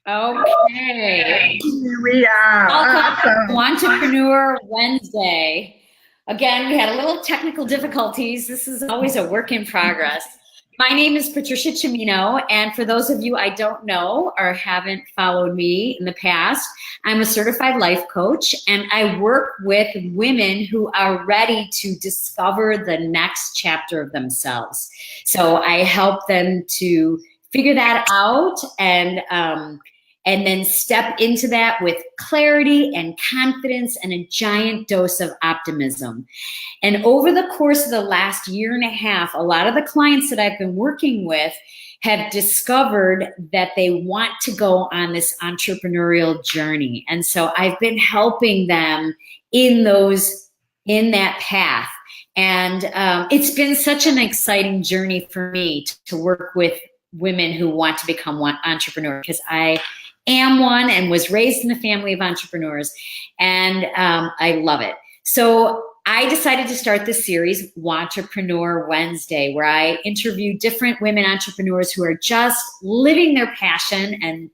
Okay. Here we are. Welcome to Awesome. Entrepreneur Wednesday. Again, we had a little technical difficulties. This is always a work in progress. My name is Patricia Cimino, and for those of you I don't know or haven't followed me in the past, I'm a certified life coach, and I work with women who are ready to discover the next chapter of themselves. So I help them to figure that out and then step into that with clarity and confidence and a giant dose of optimism. And over the course of the last year and a half, a lot of the clients that I've been working with have discovered that they want to go on this entrepreneurial journey. And so I've been helping them in that path. And it's been such an exciting journey for me to work with women who want to become entrepreneurs, because I am one and was raised in a family of entrepreneurs, and I love it. So I decided to start this series, Wantrepreneur Wednesday, where I interview different women entrepreneurs who are just living their passion. And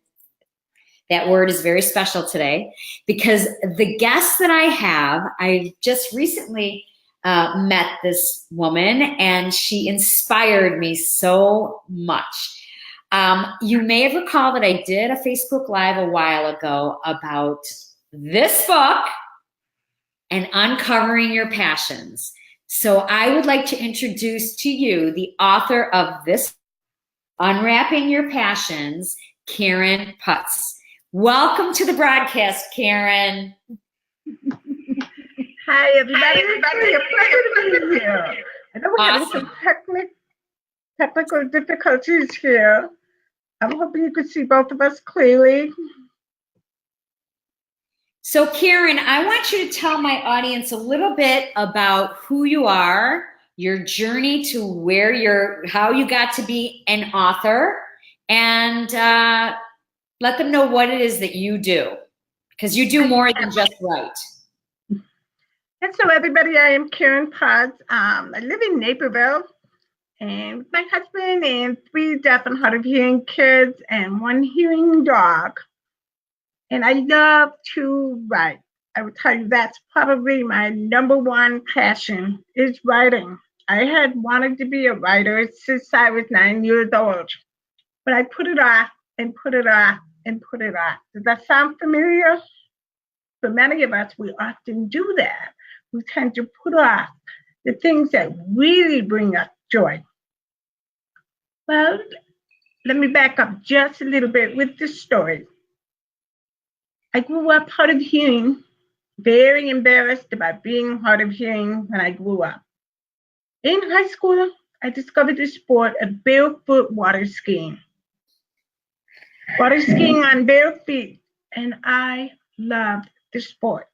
that word is very special today because the guests that I just recently met this woman, and she inspired me so much. You may have recalled that I did a Facebook Live a while ago about this book and uncovering your passions. So I would like to introduce to you the author of this, Unwrapping Your Passions, Karen Putz. Welcome to the broadcast, Karen. Hi, everybody. It's a pleasure to be here. I know we're having some technical difficulties here. I'm hoping you can see both of us clearly. So, Karen, I want you to tell my audience a little bit about who you are, your journey to how you got to be an author, and let them know what it is that you do, because you do more than just write. And so, everybody, I am Karen Putz. I live in Naperville, and with my husband and 3 deaf and hard of hearing kids and 1 hearing dog. And I love to write. I would tell you that's probably my number 1 passion is writing. I had wanted to be a writer since I was 9 years old, but I put it off and put it off and put it off. Does that sound familiar? For many of us, we often do that. We tend to put off the things that really bring us joy. Well, let me back up just a little bit with this story. I grew up hard of hearing, very embarrassed about being hard of hearing when I grew up. In high school, I discovered the sport of barefoot water skiing. Water skiing on bare feet, and I loved the sport.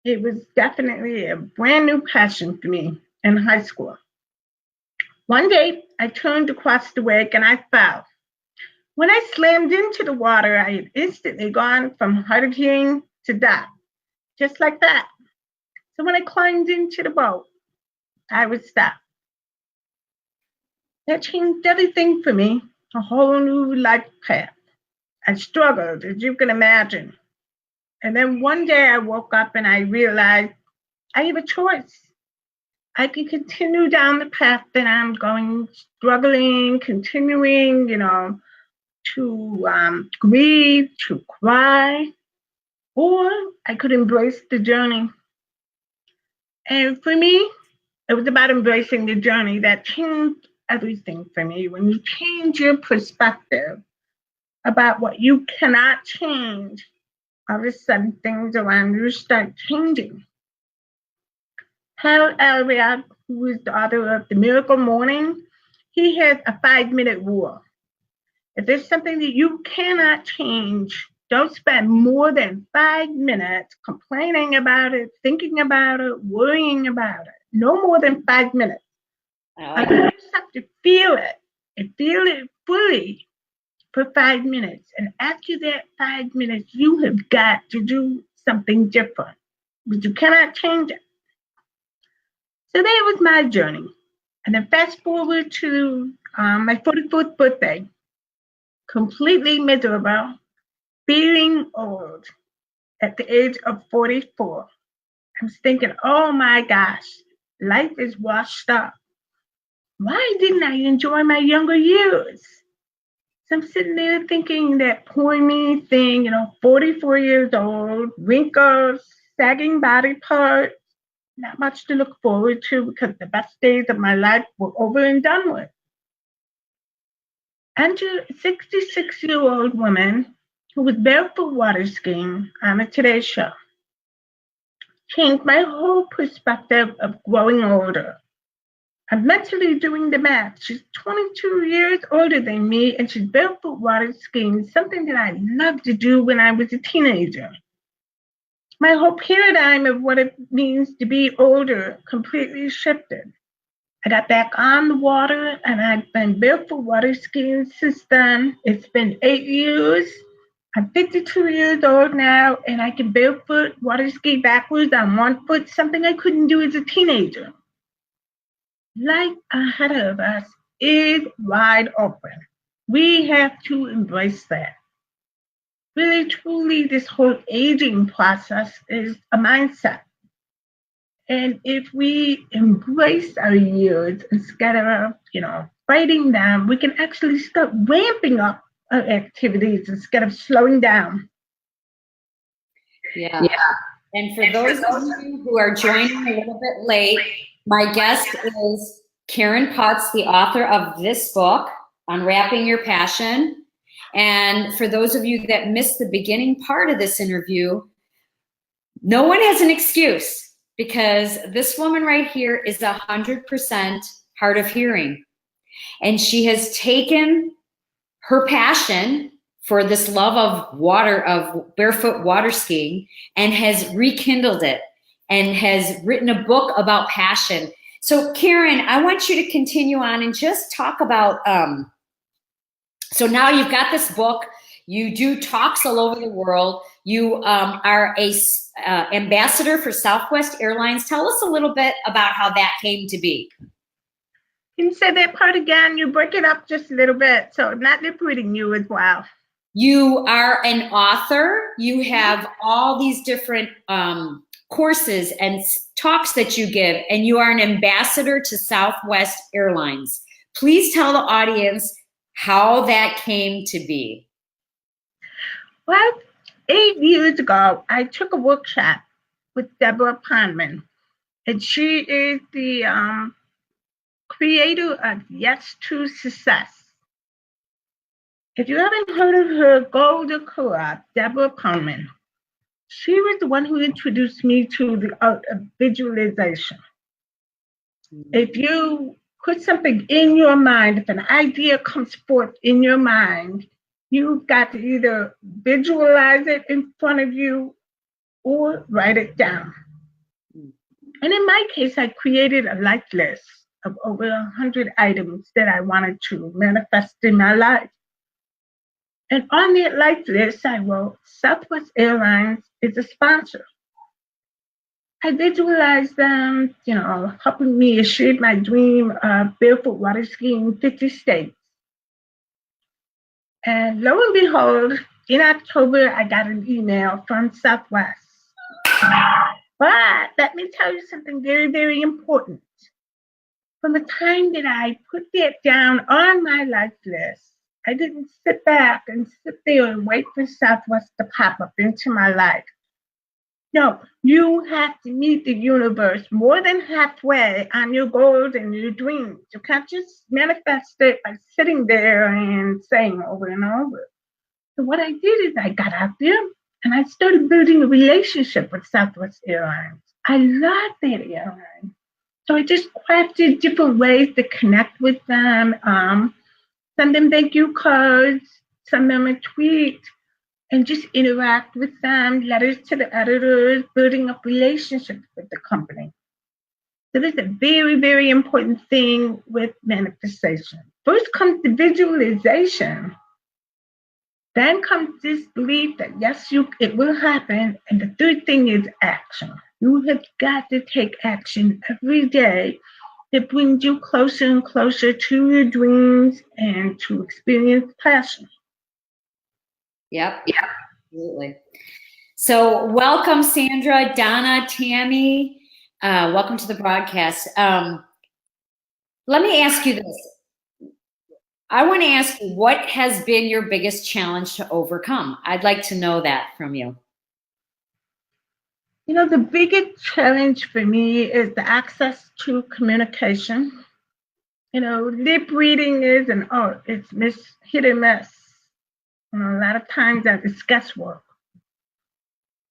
It was definitely a brand new passion for me in high school. One day, I turned across the lake and I fell. When I slammed into the water, I had instantly gone from hard of hearing to deaf, just like that. So when I climbed into the boat, I was stopped. That changed everything for me, a whole new life path. I struggled, as you can imagine. And then one day I woke up and I realized I have a choice. I can continue down the path that I'm going, struggling, continuing, to grieve, to cry, or I could embrace the journey. And for me, it was about embracing the journey that changed everything for me. When you change your perspective about what you cannot change, all of a sudden things around you start changing. Harold Elliott, who is the author of The Miracle Morning, he has a 5-minute rule. If there's something that you cannot change, don't spend more than 5 minutes complaining about it, thinking about it, worrying about it. No more than 5 minutes. You just have to feel it and feel it fully for 5 minutes. And after that 5 minutes, you have got to do something different, but you cannot change it. So that was my journey. And then fast forward to my 44th birthday, completely miserable, feeling old at the age of 44. I was thinking, oh my gosh, life is washed up. Why didn't I enjoy my younger years? So I'm sitting there thinking that poor me thing, 44 years old, wrinkles, sagging body parts, not much to look forward to because the best days of my life were over and done with. Enter a 66-year-old woman who was barefoot water skiing on the Today Show. Changed my whole perspective of growing older. I'm mentally doing the math. She's 22 years older than me, and she's barefoot water skiing, something that I loved to do when I was a teenager. My whole paradigm of what it means to be older completely shifted. I got back on the water, and I've been barefoot water skiing since then. It's been 8 years. I'm 52 years old now, and I can barefoot water ski backwards on one foot, something I couldn't do as a teenager. Life ahead of us is wide open. We have to embrace that. Really, truly, this whole aging process is a mindset. And if we embrace our years instead of, fighting them, we can actually start ramping up our activities instead of slowing down. Yeah. And for those of you who are joining a little bit late, my guest is Karen Putz, the author of this book, Unwrapping Your Passion. And for those of you that missed the beginning part of this interview, no one has an excuse because this woman right here is 100% hard of hearing. And she has taken her passion for this love of water, of barefoot water skiing, and has rekindled it and has written a book about passion. So Karen, I want you to continue on and just talk about, so now you've got this book, you do talks all over the world, you are a ambassador for Southwest Airlines. Tell us a little bit about how that came to be. Can you say that part again? You break it up just a little bit, so not lip reading you as well. You are an author. You have all these different courses and talks that you give, and you are an ambassador to Southwest Airlines. Please tell the audience how that came to be. Well, 8 years ago, I took a workshop with Deborah Pondman, and she is the creator of Yes to Success. If you haven't heard of her, go look her up, Deborah Pondman. She was the one who introduced me to the art of visualization. If you put something in your mind, if an idea comes forth in your mind, you've got to either visualize it in front of you or write it down. And in my case, I created a life list of over 100 items that I wanted to manifest in my life. And on that life list, I wrote, Southwest Airlines is a sponsor. I visualized them, helping me achieve my dream of barefoot water skiing in 50 states. And lo and behold, in October, I got an email from Southwest. But let me tell you something very, very important. From the time that I put that down on my life list, I didn't sit back and sit there and wait for Southwest to pop up into my life. No, you have to meet the universe more than halfway on your goals and your dreams. You can't just manifest it by sitting there and saying over and over. So what I did is I got out there and I started building a relationship with Southwest Airlines. I love that airline. So I just crafted different ways to connect with them, send them thank you cards, send them a tweet, and just interact with them, letters to the editors, building up relationships with the company. So this is a very, very important thing with manifestation. First comes the visualization. Then comes this belief that yes, it will happen. And the third thing is action. You have got to take action every day that brings you closer and closer to your dreams and to experience passion. Yep. Absolutely. So welcome, Sandra, Donna, Tammy. Welcome to the broadcast. Let me ask you this. I want to ask you, what has been your biggest challenge to overcome? I'd like to know that from you. You know, the biggest challenge for me is the access to communication. You know, lip reading is an art. It's hit and miss. You know, a lot of times that is guesswork.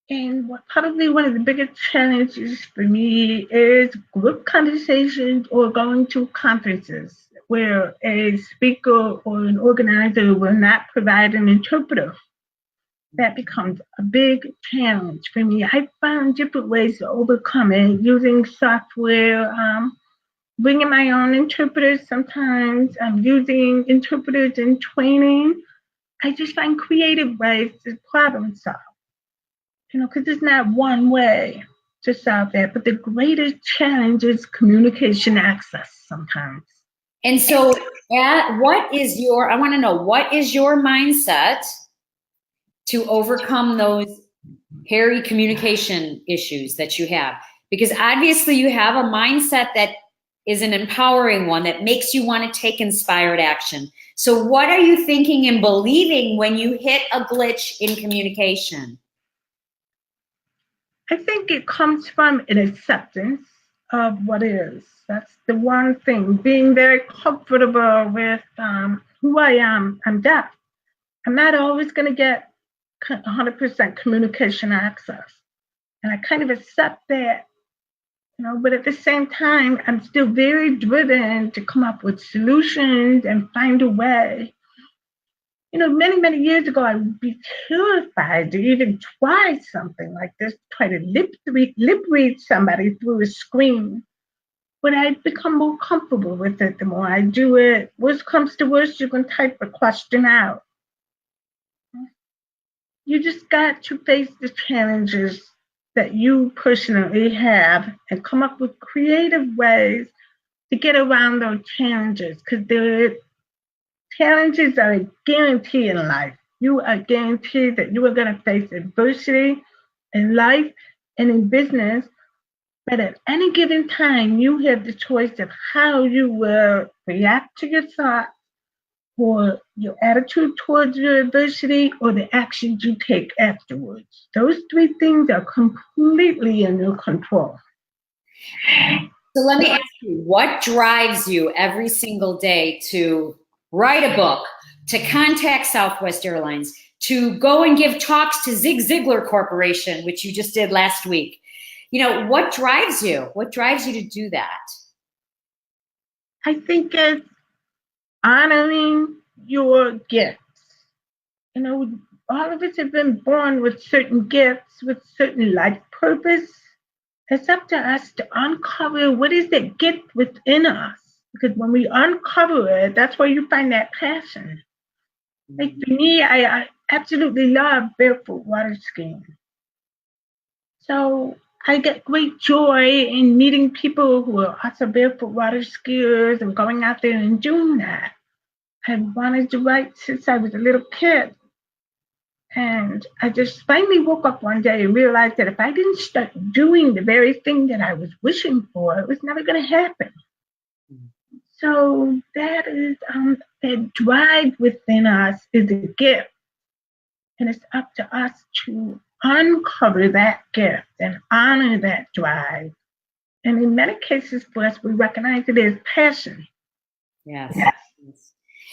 And what probably one of the biggest challenges for me is group conversations or going to conferences where a speaker or an organizer will not provide an interpreter. That becomes a big challenge for me. I found different ways to overcome it using software, bringing my own interpreters sometimes, using interpreters in training. I just find creative ways to problem solve, you know, because there's not one way to solve that. But the greatest challenge is communication access sometimes. And so, I want to know, what is your mindset to overcome those hairy communication issues that you have? Because obviously you have a mindset that is an empowering one that makes you want to take inspired action. So what are you thinking and believing when you hit a glitch in communication? I think it comes from an acceptance of what is. That's the one thing, being very comfortable with who I am. I'm deaf. I'm not always going to get 100% communication access. And I kind of accept that, you know, but at the same time, I'm still very driven to come up with solutions and find a way. You know, many, many years ago, I would be terrified to even try something like this, try to lip read somebody through a screen. But I've become more comfortable with it the more I do it. Worst comes to worst, you can type a question out. You just got to face the challenges that you personally have and come up with creative ways to get around those challenges, because the challenges are a guarantee in life. You are guaranteed that you are going to face adversity in life and in business, but at any given time, you have the choice of how you will react to your thoughts or your attitude towards your adversity or the actions you take afterwards. Those three things are completely in your control. So let me ask you, what drives you every single day to write a book, to contact Southwest Airlines, to go and give talks to Zig Ziglar Corporation, which you just did last week? You know, what drives you? What drives you to do that? I think it's honoring your gifts. You know, all of us have been born with certain gifts, with certain life purpose. It's up to us to uncover what is that gift within us. Because when we uncover it, that's where you find that passion. Like for me, I absolutely love barefoot water skiing. So I get great joy in meeting people who are also barefoot water skiers and going out there and doing that. I've wanted to write since I was a little kid. And I just finally woke up one day and realized that if I didn't start doing the very thing that I was wishing for, it was never going to happen. So that is that drive within us is a gift. And it's up to us to uncover that gift and honor that drive. And in many cases for us, we recognize it as passion. Yes.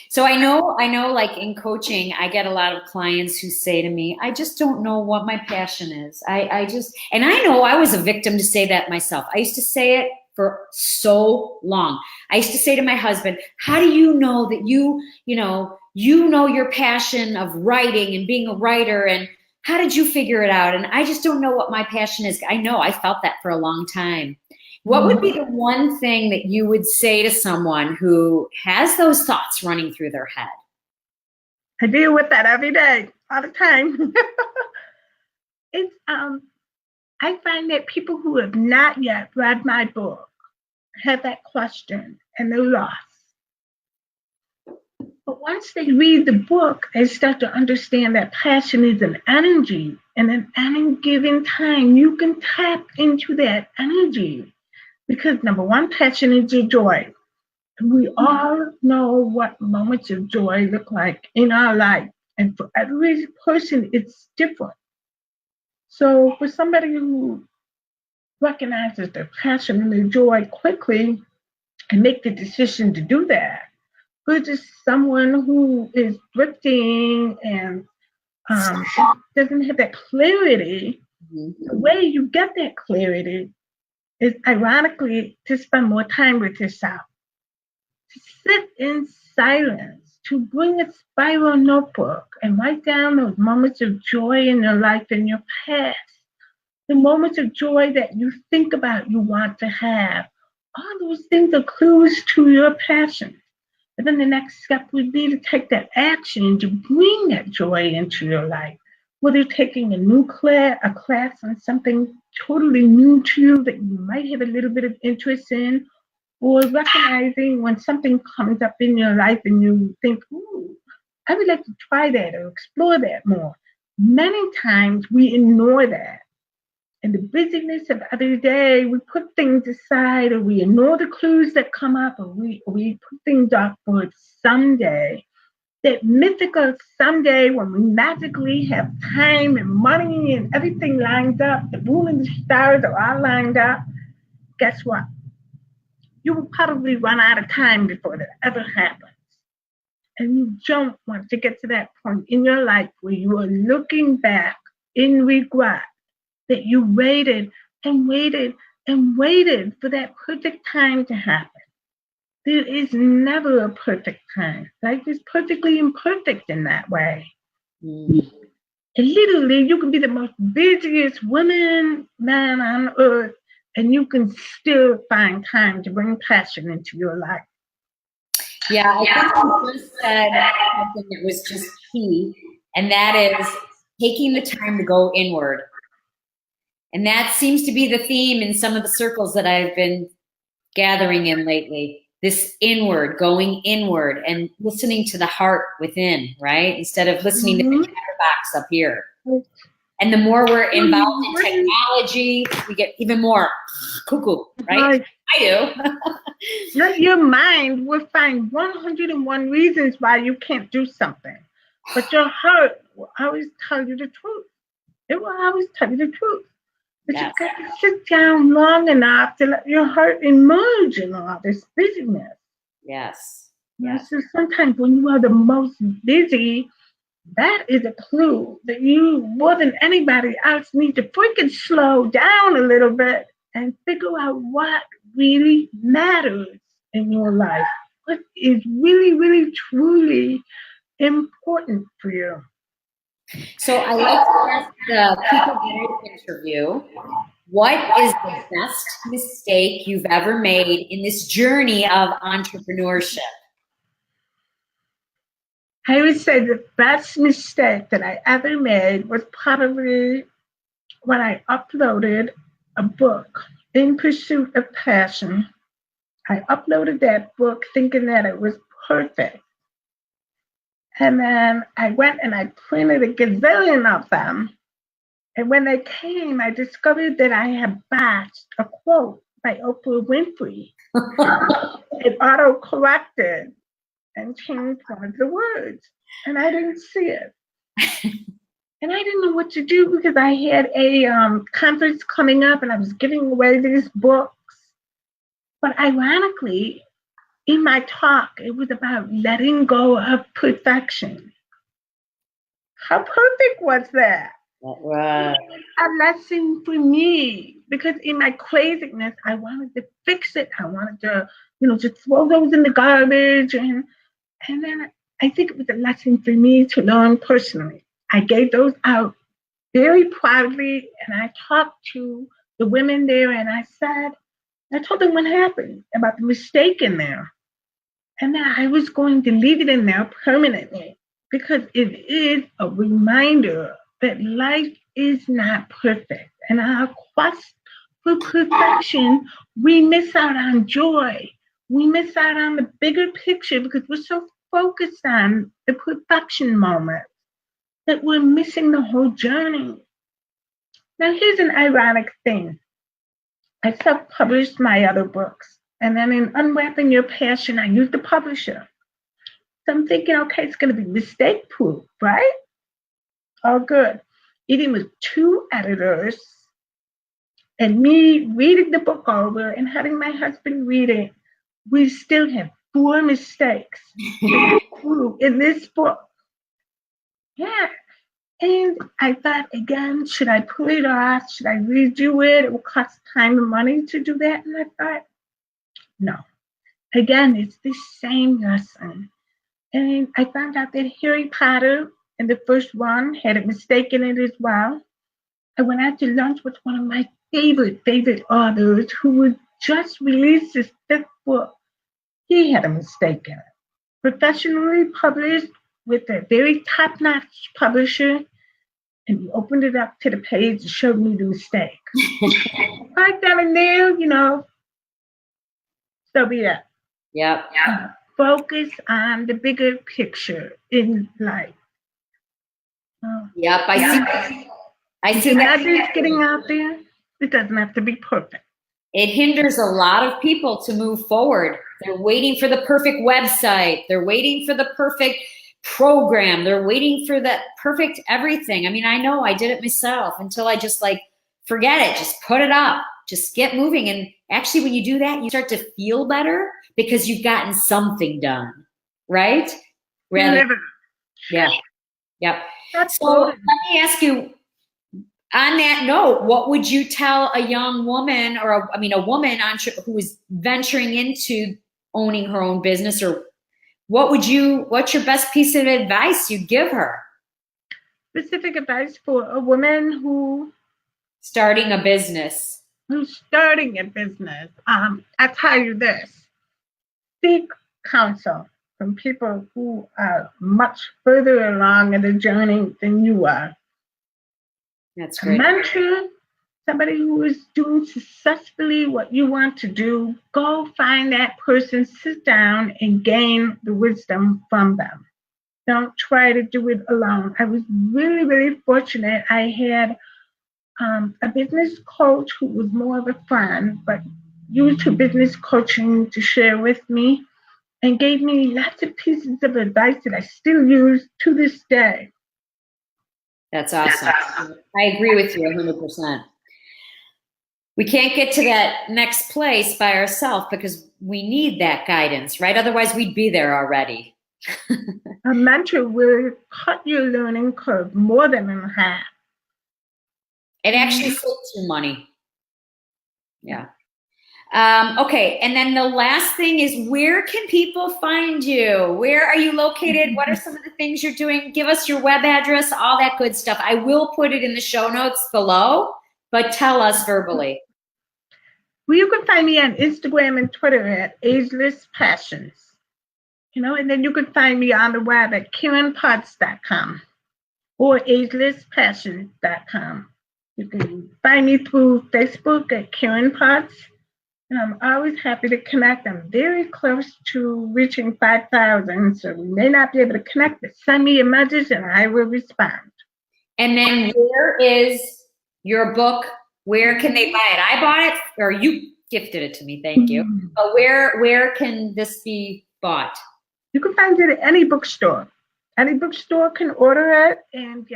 So I know like in coaching, I get a lot of clients who say to me, I just don't know what my passion is. And I know I was a victim to say that myself. I used to say it for so long. I used to say to my husband, how do you know that you know your passion of writing and being a writer, and how did you figure it out? And I just don't know what my passion is. I know I felt that for a long time. What would be the one thing that you would say to someone who has those thoughts running through their head? I deal with that every day, all the time. It's I find that people who have not yet read my book have that question and they're lost. But once they read the book, they start to understand that passion is an energy. And at any given time, you can tap into that energy. Because number one, passion is your joy. We all know what moments of joy look like in our life. And for every person, it's different. So for somebody who recognizes their passion and their joy quickly and make the decision to do that, versus someone who is drifting and doesn't have that clarity, the way you get that clarity is ironically to spend more time with yourself, to sit in silence, to bring a spiral notebook and write down those moments of joy in your life and your past, the moments of joy that you think about you want to have. All those things are clues to your passion. And then the next step would be to take that action to bring that joy into your life. Whether taking a class on something totally new to you that you might have a little bit of interest in, or recognizing when something comes up in your life and you think, ooh, I would like to try that or explore that more. Many times we ignore that. In the busyness of every day, we put things aside, or we ignore the clues that come up, or we put things off for someday. That mythical someday when we magically have time and money and everything lined up, the moon and the stars are all lined up. Guess what? You will probably run out of time before that ever happens. And you don't want to get to that point in your life where you are looking back in regret that you waited and waited and waited for that perfect time to happen. There is never a perfect time. Life is perfectly imperfect in that way. And literally, you can be the most busiest woman, man on earth, and you can still find time to bring passion into your life. Yeah, I think you just said something that was just key, and that is taking the time to go inward. And that seems to be the theme in some of the circles that I've been gathering in lately. This inward, going inward and listening to the heart within, right? Instead of listening to the chatterbox up here. And the more we're involved in technology, we get even more cuckoo, right? I do. Your mind will find 101 reasons why you can't do something. But your heart will always tell you the truth. It will always tell you the truth. But yes. You got to sit down long enough to let your heart emerge in all this busyness. Yes. So sometimes when you are the most busy, that is a clue that you, more than anybody else, need to freaking slow down a little bit and figure out what really matters in your life. What is really, really, truly important for you. So I like to ask the people that I interview, what is the best mistake you've ever made in this journey of entrepreneurship? I would say the best mistake that I ever made was probably when I uploaded a book, In Pursuit of Passion. I uploaded that book thinking that it was perfect. And then I went and I printed a gazillion of them. And when they came, I discovered that I had botched a quote by Oprah Winfrey. It auto-corrected and changed one of the words. And I didn't see it. And I didn't know what to do because I had a conference coming up and I was giving away these books. But ironically, in my talk, it was about letting go of perfection. How perfect was that? Right. A lesson for me, because in my craziness, I wanted to fix it. I wanted to, just throw those in the garbage. And then I think it was a lesson for me to learn personally. I gave those out very proudly, and I talked to the women there, and I told them what happened about the mistake in there. And that I was going to leave it in there permanently because it is a reminder that life is not perfect. And our quest for perfection, we miss out on joy. We miss out on the bigger picture because we're so focused on the perfection moment that we're missing the whole journey. Now, here's an ironic thing. I self-published my other books, and then in Unwrapping Your Passion, I used the publisher. So I'm thinking, okay, it's going to be mistake-proof, right? All good. Even with two editors and me reading the book over and having my husband read it, we still have 4 mistakes in this book. Yeah. And I thought, again, should I pull it off? Should I redo it? It will cost time and money to do that. And I thought, no. Again, it's the same lesson. And I found out that Harry Potter in the first one had a mistake in it as well. I went out to lunch with one of my favorite authors who would just release his 5th book. He had a mistake in it. Professionally published with a very top-notch publisher, and he opened it up to the page and showed me the mistake. Right down in there, so be it. Yep. Focus on the bigger picture in life. Yep, I see that. Just getting out there, it doesn't have to be perfect. It hinders a lot of people to move forward. They're waiting for the perfect website. They're waiting for the perfect program. They're waiting for that perfect everything. I mean, I know I did it myself until I just forget it. Just put it up. Just get moving. And actually, when you do that, you start to feel better because you've gotten something done, right? Yeah. Yep. So let me ask you, on that note, what would you tell a young woman or a woman who is venturing into owning her own business, or what's your best piece of advice you'd give her? Specific advice for a woman who's starting a business. I'll tell you this. Seek counsel from people who are much further along in the journey than you are. That's great. A mentor, somebody who is doing successfully what you want to do, go find that person, sit down and gain the wisdom from them. Don't try to do it alone. I was really, really fortunate. I had a business coach who was more of a friend, but used her business coaching to share with me and gave me lots of pieces of advice that I still use to this day. That's awesome. I agree with you 100%. We can't get to that next place by ourselves because we need that guidance, right? Otherwise, we'd be there already. A mentor will cut your learning curve more than in half. It actually saves you money. Yeah. Okay, and then the last thing is, where can people find you? Where are you located? What are some of the things you're doing? Give us your web address, all that good stuff. I will put it in the show notes below, but tell us verbally. Well, you can find me on Instagram and Twitter at Ageless Passions. And then you can find me on the web at KarenPutz.com or agelesspassions.com. You can find me through Facebook at Karen Putz. And I'm always happy to connect. I'm very close to reaching 5,000, so we may not be able to connect, but send me a message and I will respond. And then where is your book? Where can they buy it? I bought it, or you gifted it to me, thank you. But where can this be bought? You can find it at any bookstore. Any bookstore can order it, and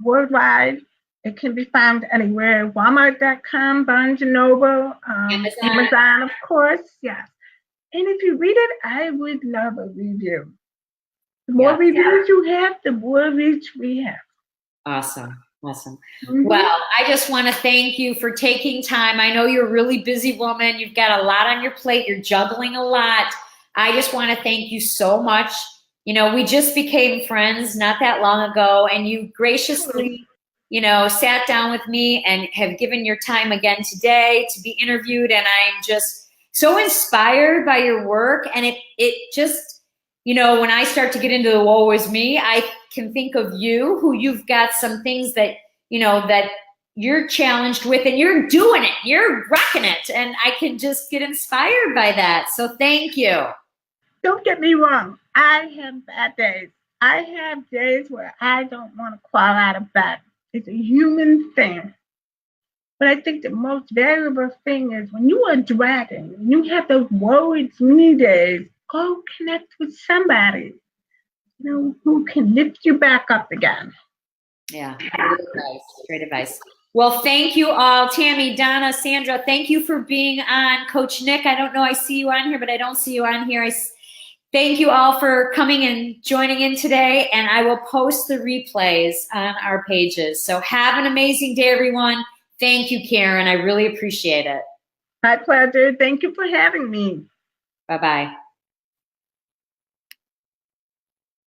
worldwide. It can be found anywhere, Walmart.com, Barnes & Noble, Amazon, of course, yes. And if you read it, I would love a review. The more reviews you have, the more reach we have. Awesome. Well, I just want to thank you for taking time. I know you're a really busy woman. You've got a lot on your plate. You're juggling a lot. I just want to thank you so much. We just became friends not that long ago, and you graciously sat down with me and have given your time again today to be interviewed. And I'm just so inspired by your work. And it just, when I start to get into the woe is me, I can think of you, who you've got some things that, that you're challenged with, and you're doing it, you're rocking it. And I can just get inspired by that. So thank you. Don't get me wrong. I have bad days. I have days where I don't want to crawl out of bed. It's a human thing. But I think the most valuable thing is when you are dragging, when you have those worried me days, go connect with somebody, who can lift you back up again. Yeah, great advice. Great advice. Well, thank you all. Tammy, Donna, Sandra, thank you for being on. Coach Nick, I don't know, I see you on here, but I don't see you on here. Thank you all for coming and joining in today, and I will post the replays on our pages. So have an amazing day, everyone. Thank you, Karen. I really appreciate it. My pleasure. Thank you for having me. Bye-bye.